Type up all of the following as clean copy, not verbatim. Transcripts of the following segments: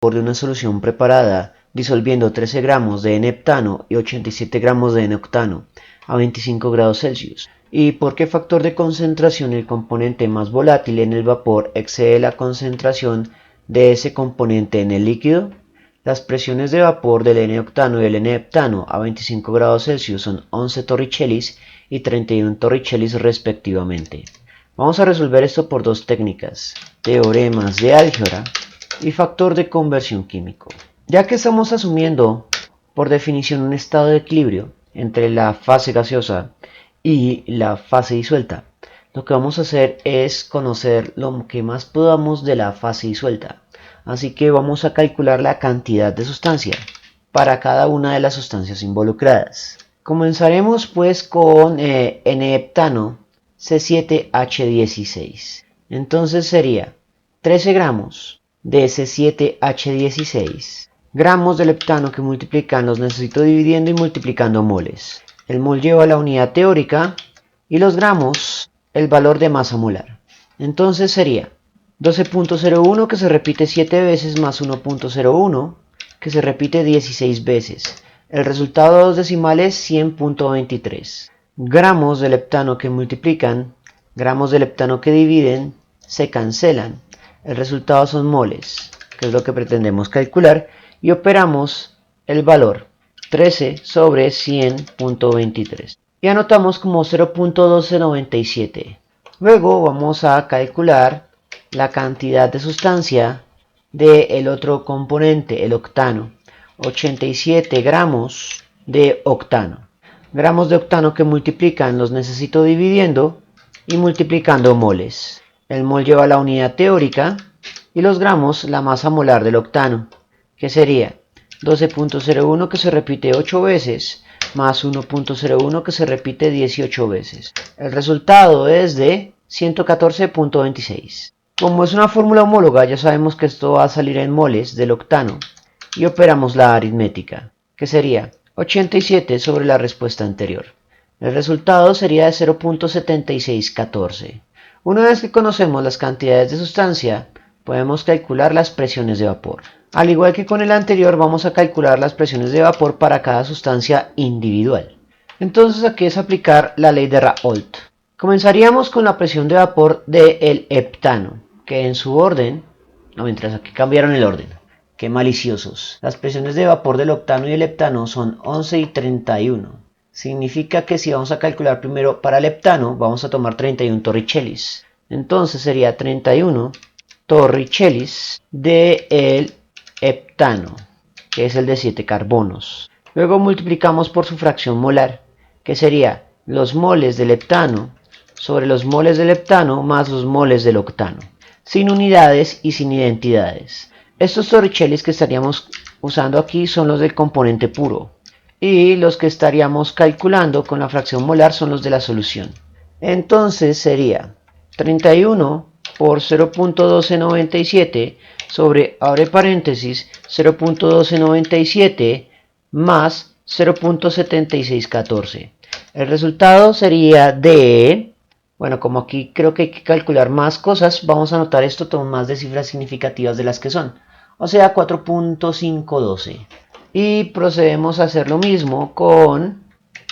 vapor de una solución preparada disolviendo 13 gramos de N-heptano y 87 gramos de N-octano a 25 grados Celsius. ¿Y por qué factor de concentración el componente más volátil en el vapor excede la concentración de ese componente en el líquido? Las presiones de vapor del N-octano y el N-heptano a 25 grados Celsius son 11 torricellis y 31 torricellis respectivamente. Vamos a resolver esto por dos técnicas: teoremas de álgebra y factor de conversión químico. Ya que estamos asumiendo por definición un estado de equilibrio entre la fase gaseosa y la fase disuelta, lo que vamos a hacer es conocer lo que más podamos de la fase disuelta. Así que vamos a calcular la cantidad de sustancia para cada una de las sustancias involucradas. Comenzaremos pues con N-heptano C7H16. Entonces sería 13 gramos de C7H16 gramos del heptano que multiplican los necesito dividiendo y multiplicando moles. El mol lleva la unidad teórica y los gramos el valor de masa molar. Entonces sería 12.01 que se repite 7 veces más 1.01 que se repite 16 veces. El resultado de dos decimales 100.23. Gramos del heptano que multiplican, gramos del heptano que dividen, se cancelan. El resultado son moles, que es lo que pretendemos calcular, y operamos el valor 13 sobre 100.23 y anotamos como 0.1297. Luego vamos a calcular la cantidad de sustancia del otro componente, el octano. 87 gramos de octano. Gramos de octano que multiplican los necesito dividiendo y multiplicando moles. El mol lleva la unidad teórica y los gramos la masa molar del octano, que sería 12.01 que se repite 8 veces más 1.01 que se repite 18 veces. El resultado es de 114.26. Como es una fórmula homóloga, ya sabemos que esto va a salir en moles del octano y operamos la aritmética, que sería 87 sobre la respuesta anterior. El resultado sería de 0.7614. Una vez que conocemos las cantidades de sustancia, podemos calcular las presiones de vapor. Al igual que con el anterior, vamos a calcular las presiones de vapor para cada sustancia individual. Entonces aquí es aplicar la ley de Raoult. Comenzaríamos con la presión de vapor del heptano, que en su orden, no, mientras aquí cambiaron el orden, qué maliciosos. Las presiones de vapor del octano y el heptano son 11 y 31. Significa que si vamos a calcular primero para el heptano, vamos a tomar 31 torricellis. Entonces sería 31 torricellis del heptano, que es el de 7 carbonos. Luego multiplicamos por su fracción molar, que sería los moles del heptano sobre los moles del heptano más los moles del octano, sin unidades y sin identidades. Estos torricellis que estaríamos usando aquí son los del componente puro, y los que estaríamos calculando con la fracción molar son los de la solución. Entonces sería 31 por 0.1297 sobre, abre paréntesis, 0.1297 más 0.7614. El resultado sería de, bueno, como aquí creo que hay que calcular más cosas, vamos a anotar esto con más de cifras significativas de las que son, o sea 4.512. Y procedemos a hacer lo mismo con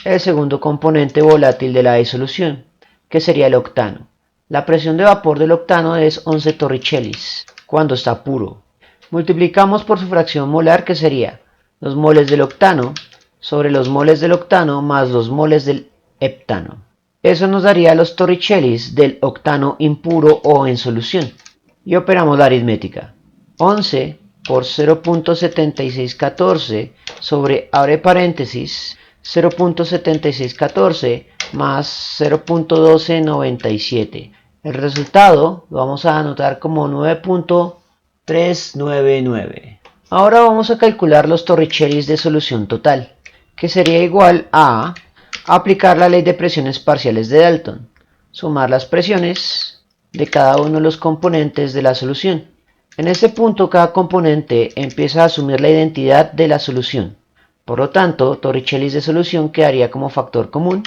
el segundo componente volátil de la disolución, que sería el octano. La presión de vapor del octano es 11 torricellis cuando está puro. Multiplicamos por su fracción molar, que sería los moles del octano sobre los moles del octano más los moles del heptano. Eso nos daría los torricellis del octano impuro o en solución. Y operamos la aritmética. 11 por 0.7614 sobre, abre paréntesis, 0.7614 más 0.1297. El resultado lo vamos a anotar como 9.399. Ahora vamos a calcular los torricellis de solución total, que sería igual a aplicar la ley de presiones parciales de Dalton, sumar las presiones de cada uno de los componentes de la solución. En este punto cada componente empieza a asumir la identidad de la solución. Por lo tanto, torricellis de solución quedaría como factor común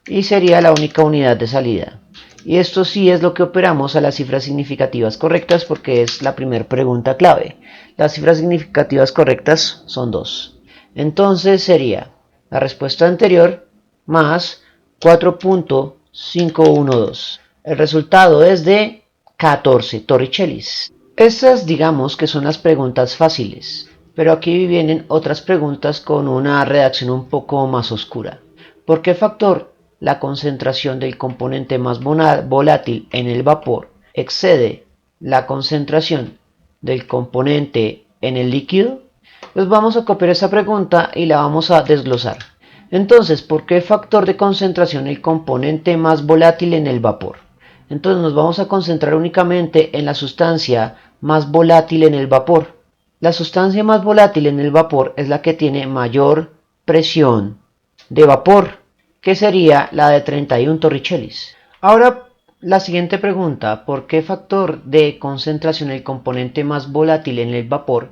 y sería la única unidad de salida. Y esto sí es lo que operamos a las cifras significativas correctas porque es la primera pregunta clave. Las cifras significativas correctas son 2. Entonces sería la respuesta anterior más 4.512. El resultado es de 14 torricellis. Estas digamos que son las preguntas fáciles, pero aquí vienen otras preguntas con una redacción un poco más oscura. ¿Por qué factor la concentración del componente más volátil en el vapor excede la concentración del componente en el líquido? Pues vamos a copiar esta pregunta y la vamos a desglosar. Entonces, ¿por qué factor de concentración el componente más volátil en el vapor? Entonces nos vamos a concentrar únicamente en la sustancia más volátil en el vapor. La sustancia más volátil en el vapor es la que tiene mayor presión de vapor, que sería la de 31 torricellis. Ahora la siguiente pregunta, ¿por qué factor de concentración el componente más volátil en el vapor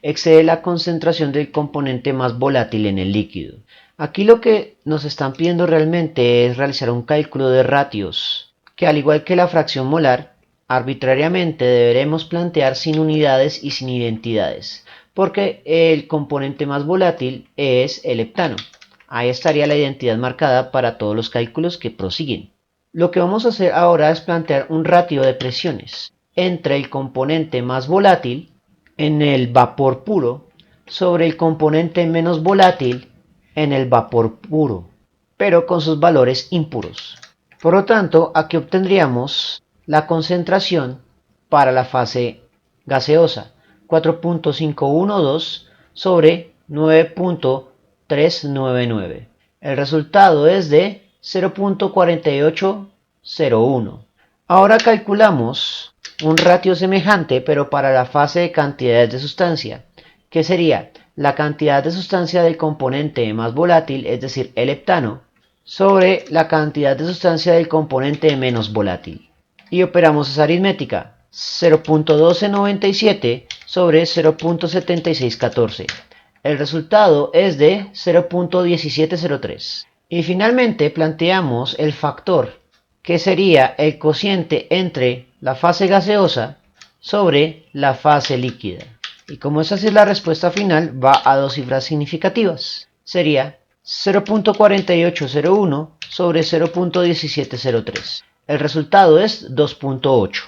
excede la concentración del componente más volátil en el líquido? Aquí lo que nos están pidiendo realmente es realizar un cálculo de ratios, que al igual que la fracción molar, arbitrariamente deberemos plantear sin unidades y sin identidades, porque el componente más volátil es el heptano. Ahí estaría la identidad marcada para todos los cálculos que prosiguen. Lo que vamos a hacer ahora es plantear un ratio de presiones entre el componente más volátil en el vapor puro sobre el componente menos volátil en el vapor puro, pero con sus valores impuros. Por lo tanto, aquí obtendríamos la concentración para la fase gaseosa, 4.512 sobre 9.399. El resultado es de 0.4801. Ahora calculamos un ratio semejante, pero para la fase de cantidades de sustancia, que sería la cantidad de sustancia del componente más volátil, es decir, el heptano, sobre la cantidad de sustancia del componente menos volátil. Y operamos esa aritmética, 0.1297 sobre 0.7614. El resultado es de 0.1703. Y finalmente planteamos el factor, que sería el cociente entre la fase gaseosa sobre la fase líquida. Y como esa es la respuesta final, va a dos cifras significativas. Sería 0.4801 sobre 0.1703. El resultado es 2.8.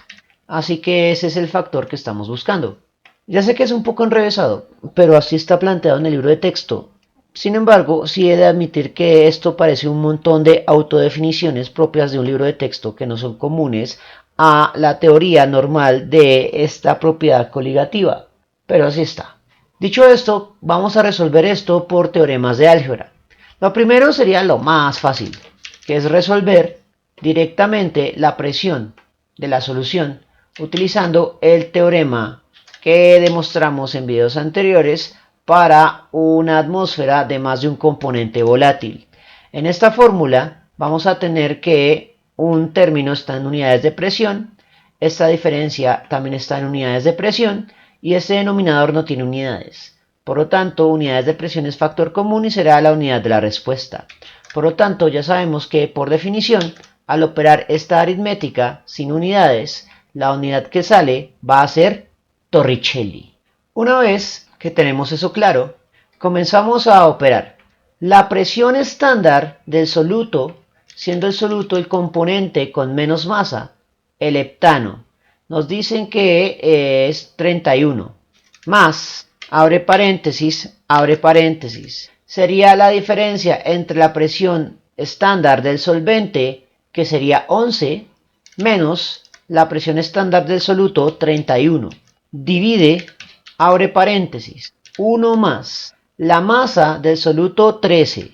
Así que ese es el factor que estamos buscando. Ya sé que es un poco enrevesado, pero así está planteado en el libro de texto. Sin embargo, sí he de admitir que esto parece un montón de autodefiniciones propias de un libro de texto que no son comunes a la teoría normal de esta propiedad coligativa. Pero así está. Dicho esto, vamos a resolver esto por teoremas de álgebra. Lo primero sería lo más fácil, que es resolver directamente la presión de la solución utilizando el teorema que demostramos en videos anteriores para una atmósfera de más de un componente volátil. En esta fórmula vamos a tener que un término está en unidades de presión, esta diferencia también está en unidades de presión y este denominador no tiene unidades. Por lo tanto, unidades de presión es factor común y será la unidad de la respuesta. Por lo tanto, ya sabemos que por definición, al operar esta aritmética sin unidades, la unidad que sale va a ser torricelli. Una vez que tenemos eso claro, comenzamos a operar. La presión estándar del soluto, siendo el soluto el componente con menos masa, el heptano, nos dicen que es 31, más, abre paréntesis, sería la diferencia entre la presión estándar del solvente, que sería 11, menos la presión estándar del soluto, 31. Divide, abre paréntesis, 1 más la masa del soluto 13,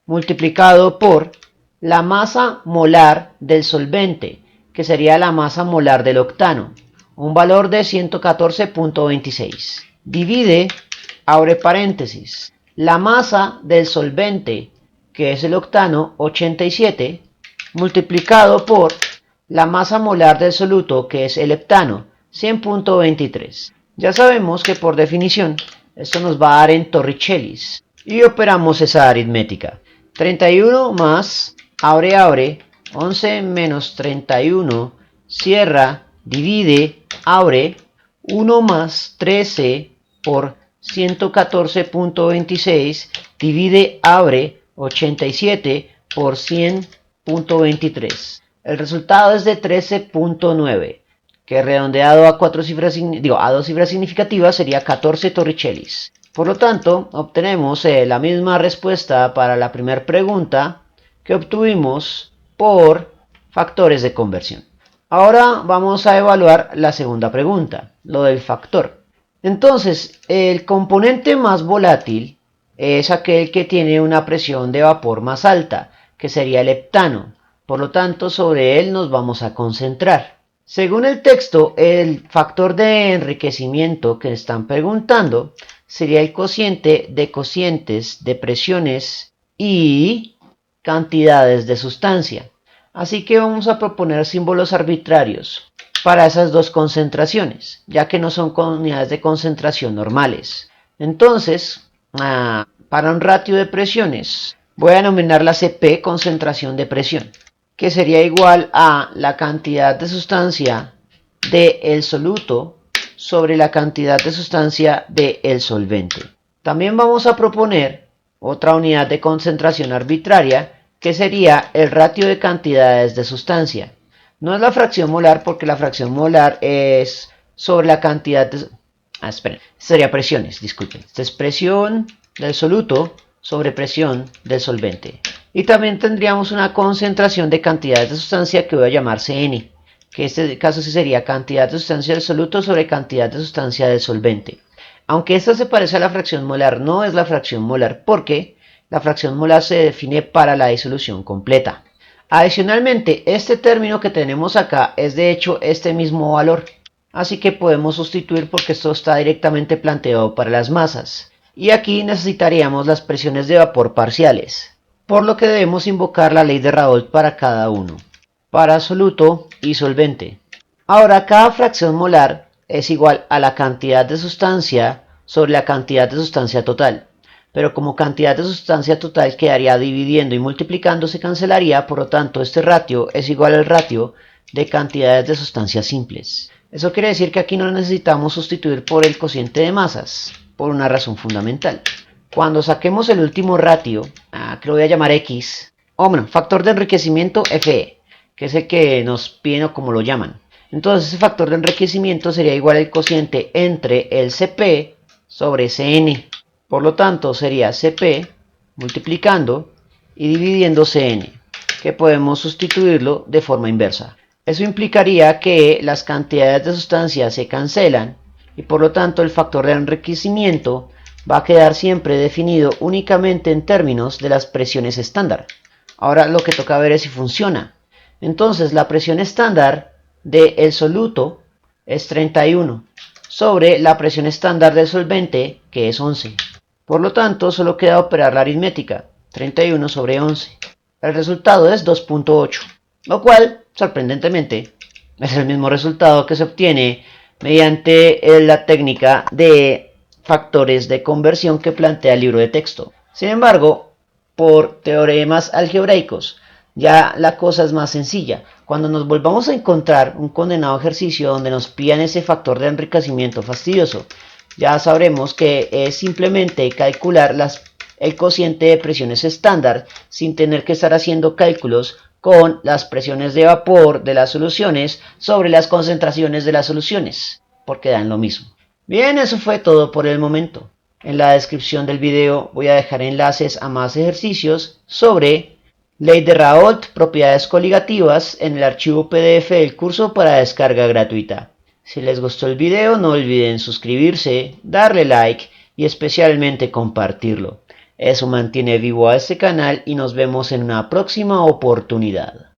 multiplicado por la masa molar del solvente, que sería la masa molar del octano, un valor de 114.26. Divide, abre paréntesis, la masa del solvente, que es el octano, 87, multiplicado por la masa molar del soluto, que es el heptano, 100.23. Ya sabemos que por definición esto nos va a dar en torricellis y operamos esa aritmética. 31 más, abre, 11 menos 31, cierra, divide, abre, 1 más 13 por 114.26 divide, abre 87 por 100.23. El resultado es de 13.9, que redondeado a a dos cifras significativas sería 14 torricellis. Por lo tanto, obtenemos la misma respuesta para la primera pregunta que obtuvimos por factores de conversión. Ahora vamos a evaluar la segunda pregunta, lo del factor. Entonces, el componente más volátil es aquel que tiene una presión de vapor más alta, que sería el heptano. Por lo tanto, sobre él nos vamos a concentrar. Según el texto, el factor de enriquecimiento que están preguntando sería el cociente de cocientes de presiones y cantidades de sustancia. Así que vamos a proponer símbolos arbitrarios para esas dos concentraciones, ya que no son unidades de concentración normales. Entonces, para un ratio de presiones, voy a denominar la CP concentración de presión, que sería igual a la cantidad de sustancia del soluto sobre la cantidad de sustancia del solvente. También vamos a proponer otra unidad de concentración arbitraria, que sería el ratio de cantidades de sustancia. No es la fracción molar, porque la fracción molar es sobre la cantidad de... sería presiones, disculpen. Esta es presión del soluto sobre presión del solvente. Y también tendríamos una concentración de cantidades de sustancia que voy a llamar CN, que en este caso sí sería cantidad de sustancia del soluto sobre cantidad de sustancia del solvente. Aunque esta se parece a la fracción molar, no es la fracción molar, porque la fracción molar se define para la disolución completa. Adicionalmente, este término que tenemos acá es de hecho este mismo valor, así que podemos sustituir porque esto está directamente planteado para las masas. Y aquí necesitaríamos las presiones de vapor parciales, por lo que debemos invocar la ley de Raoult para cada uno, para soluto y solvente. Ahora, cada fracción molar es igual a la cantidad de sustancia sobre la cantidad de sustancia total. Pero como cantidad de sustancia total quedaría dividiendo y multiplicando, se cancelaría, por lo tanto este ratio es igual al ratio de cantidades de sustancias simples. Eso quiere decir que aquí no necesitamos sustituir por el cociente de masas, por una razón fundamental. Cuando saquemos el último ratio, que lo voy a llamar X, factor de enriquecimiento Fe, que es el que nos piden o como lo llaman. Entonces ese factor de enriquecimiento sería igual al cociente entre el Cp sobre Cn. Por lo tanto sería Cp multiplicando y dividiendo Cn, que podemos sustituirlo de forma inversa. Eso implicaría que las cantidades de sustancia se cancelan y por lo tanto el factor de enriquecimiento va a quedar siempre definido únicamente en términos de las presiones estándar. Ahora lo que toca ver es si funciona. Entonces la presión estándar del soluto es 31 sobre la presión estándar del solvente, que es 11. Por lo tanto, solo queda operar la aritmética, 31 sobre 11. El resultado es 2.8, lo cual, sorprendentemente, es el mismo resultado que se obtiene mediante la técnica de factores de conversión que plantea el libro de texto. Sin embargo, por teoremas algebraicos, ya la cosa es más sencilla. Cuando nos volvamos a encontrar un condenado ejercicio donde nos pidan ese factor de enriquecimiento fastidioso, ya sabremos que es simplemente calcular el cociente de presiones estándar sin tener que estar haciendo cálculos con las presiones de vapor de las soluciones sobre las concentraciones de las soluciones, porque dan lo mismo. Bien, eso fue todo por el momento. En la descripción del video voy a dejar enlaces a más ejercicios sobre ley de Raoult, propiedades coligativas, en el archivo PDF del curso para descarga gratuita. Si les gustó el video, no olviden suscribirse, darle like y especialmente compartirlo. Eso mantiene vivo a este canal y nos vemos en una próxima oportunidad.